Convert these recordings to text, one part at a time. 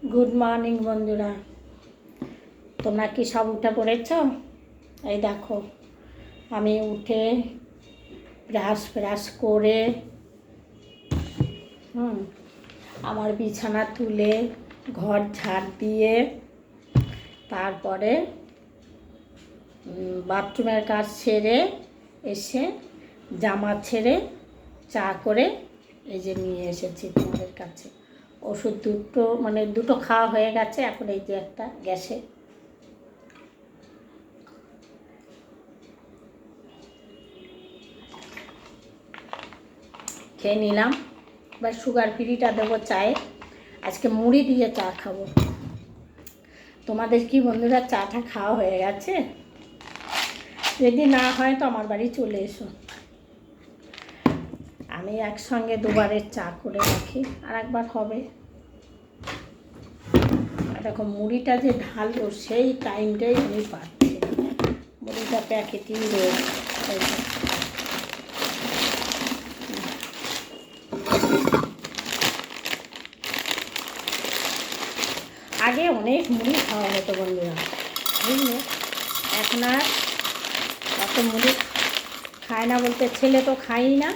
Good morning বন্ধুরা, তোমরা কি সব উঠে পড়েছ? এই দেখো, আমি উঠে ব্রাশ করে আমার বিছানা তুলে ঘর ঝাড় দিয়ে তারপরে বাথরুমের কাজ সেরে এসে জামা ছেড়ে চা করে এই যে নিয়ে এসেছি তোমাদের কাছে। ওষুধ দুটো খাওয়া হয়ে গেছে, এখন এই যে একটা গ্যাসে। খেয়ে নিলাম, এবার সুগার ফ্রিটা দেবো চায়ে। আজকে মুড়ি দিয়ে চা খাবো। তোমাদের কি বন্ধুরা চাটা খাওয়া হয়ে গেছে? যদি না হয় তো আমার বাড়ি চলে এসো, আমি একসঙ্গে দুবারের চা করে রাখি, আর একবার হবে। দেখো মুড়িটা যে ঢালবো সেই টাইমটাই আমি পাচ্ছি, মুড়িটা প্যাকেটই রয়েছে। আগে অনেক মুড়ি খাওয়া হতো বন্ধুরা, বুঝলে? এখন আর অত মুড়ি খায় না, বলতে ছেলে তো খাই না।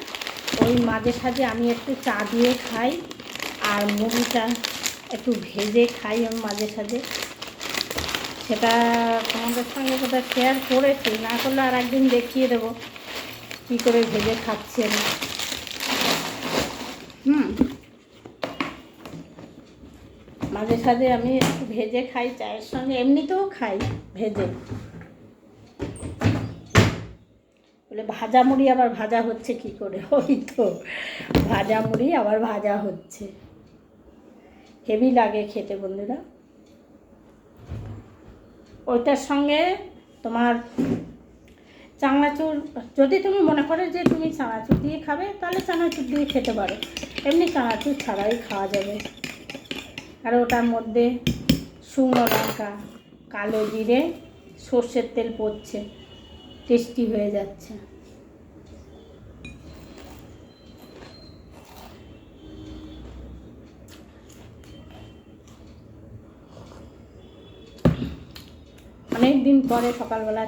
ওই মাঝে সাঝে আমি একটু চা দিয়ে খাই, আর মুড়িটা একটু ভেজে খাই আমি মাঝে সাঝে। সেটা তোমাদের সঙ্গে কোথাও শেয়ার করেছি, না করলে আর একদিন দেখিয়ে দেবো কী করে ভেজে খাচ্ছি আমি। মাঝে সাঝে আমি একটু ভেজে খাই চায়ের সঙ্গে, এমনিতেও খাই ভেজে। বলে ভাজা মুড়ি আবার ভাজা হচ্ছে কি করে? ওই তো ভাজা মুড়ি আবার ভাজা হচ্ছে, হেভি লাগে খেতে বন্ধুরা। ওইটার সঙ্গে তোমার চানাচুর, যদি তুমি মনে করো যে তুমি চানাচুর দিয়ে খাবে তাহলে চানাচুর দিয়ে খেতে পারো, এমনি চানাচুর ছাড়াই খাওয়া যাবে। আর ওটার মধ্যে শুকনো লঙ্কা, কালো জিরে, সর্ষের তেল পড়ছে, টেস্টি হয়ে যাচ্ছে। অনেক দিন পরে সকালবেলা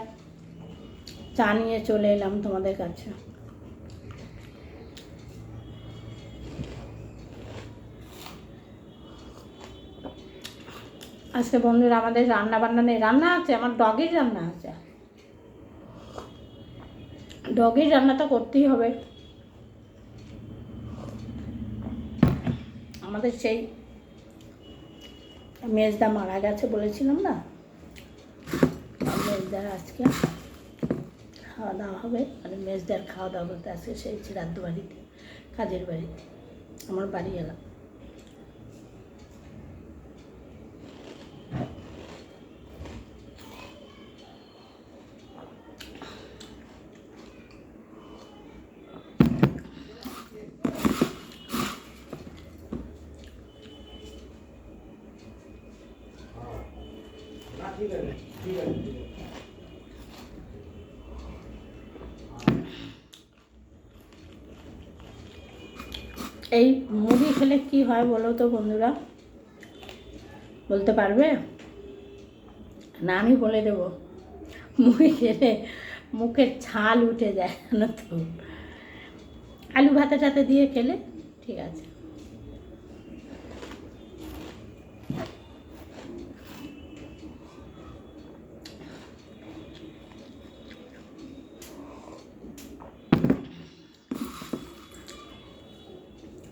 চা নিয়ে চলে এলাম তোমাদের কাছে। আজকে বন্ধুরা আমাদের রান্না বান্না নেই, রান্না আছে, আমার ডগের রান্না আছে। ডগের রান্না তো করতেই হবে, আমাদের সেই মেজদা মারা গেছে বলেছিলাম না, মেজদার আজকে খাওয়া দাওয়া হবে। মানে মেজদার খাওয়া দাওয়া বলতে আজকে সেই শ্রাদ্ধ বাড়িতে, কাজের বাড়িতে, আমার বাড়ি এলাম। এই মুড়ি খেলে কি হয় বলো তো বন্ধুরা, বলতে পারবে? না আমি বলে দেবো, মুড়ি খেলে মুখের ছাল উঠে যায়, জানো তো। আলু ভাতে টাতে দিয়ে খেলে ঠিক আছে।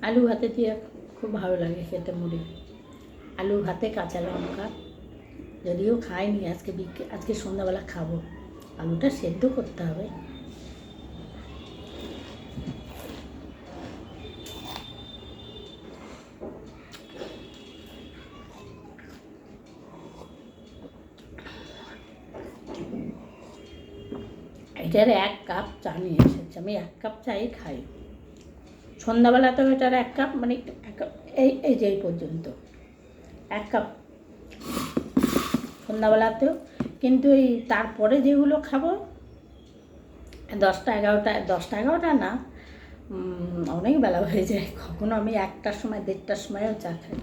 আলু ভাতে দিয়ে খুব ভালো লাগে খেতে মুড়ি, আলু ভাতে কাঁচা লঙ্কা। যদিও খাইনি আজকে, আজকে সন্ধ্যাবেলা খাবো। আলুটা সেদ্ধ করতে হবে। এটার 1 কাপ চা নিয়ে এসেছে, আমি 1 কাপ চাই খাই সন্ধ্যাবেলাতেও। এটার 1 কাপ, মানে এই যে এই পর্যন্ত 1 কাপ সন্ধ্যাবেলাতেও। কিন্তু এই তারপরে যেগুলো খাবো 10টা 11টা না, অনেক বেলা হয়ে যায়। কখনো আমি 1টার সময় 1:30টার সময়ও চা খাই।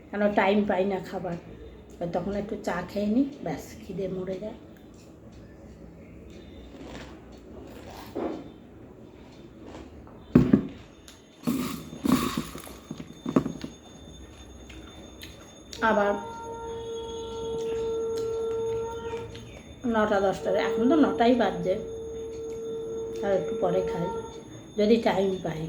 কেন টাইম পাই না খাবার, তখন একটু চা খেয়ে নিই, ব্যাস খিদে মরে যায়। আবার 9টা-10টা, এখন তো 9টাই বাজছে, আর একটু পরে খাই যদি টাইম পাই।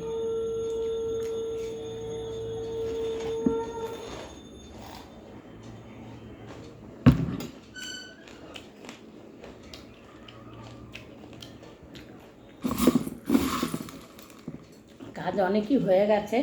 কাজ অনেকই হয়ে গেছে,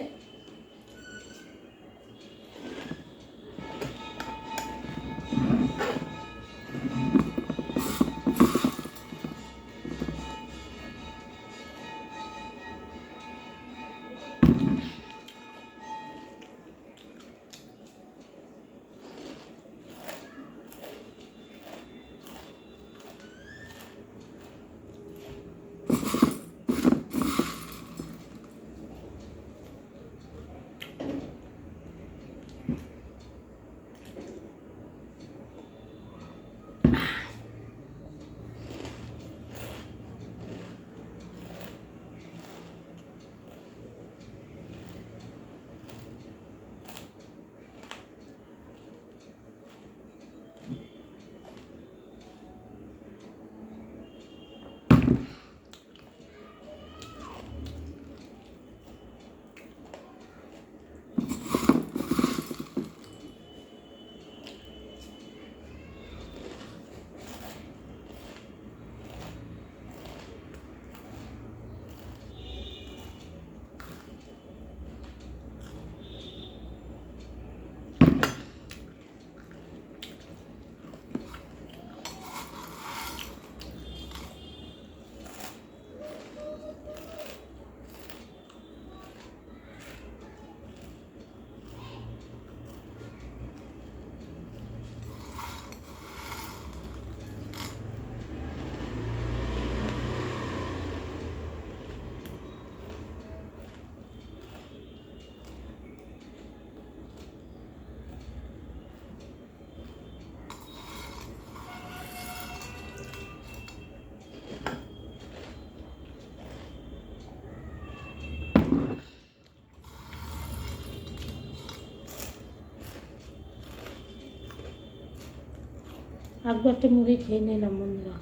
একবারটা মুড়ি খেয়ে নিলাম বন্ধুরা।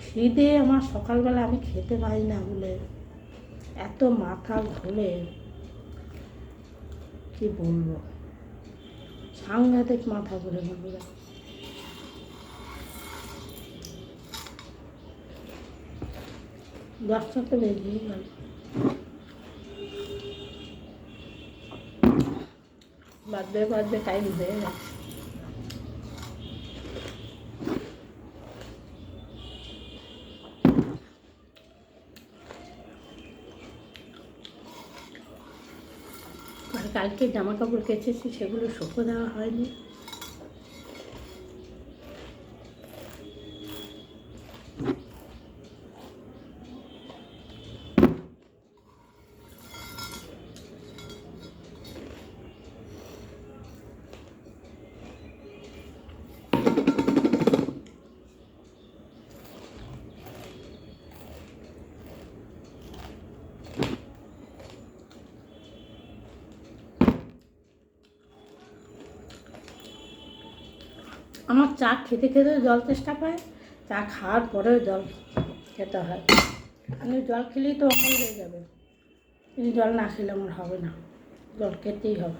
খিদে আমার সকালবেলা আমি খেতে পারি না বলে এত মাথা ঘোলে, কি বলবো, সাংঘাতিক মাথা ঘোরে বন্ধুরা। দশটা তো বেরিয়ে গেল, বাজবে টাইম হয়ে গেছে। আর কালকে জামা কাপড় কেচেছি, সেগুলো শুকো দেওয়া হয়নি। আমার চা খেতে খেতে জল তেষ্টা পায়, চা খাওয়ার পরেও জল খেতে হয়। আমি জল খেলেই তো অমল হয়ে যাবে, কিন্তু জল না খেলে আমার হবে না, জল খেতেই হবে।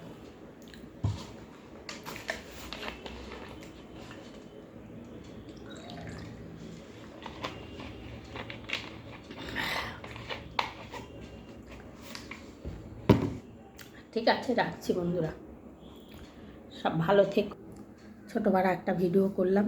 ঠিক আছে, রাখছি বন্ধুরা, সব ভালো থেকো। ছোটো বড় একটা ভিডিও করলাম।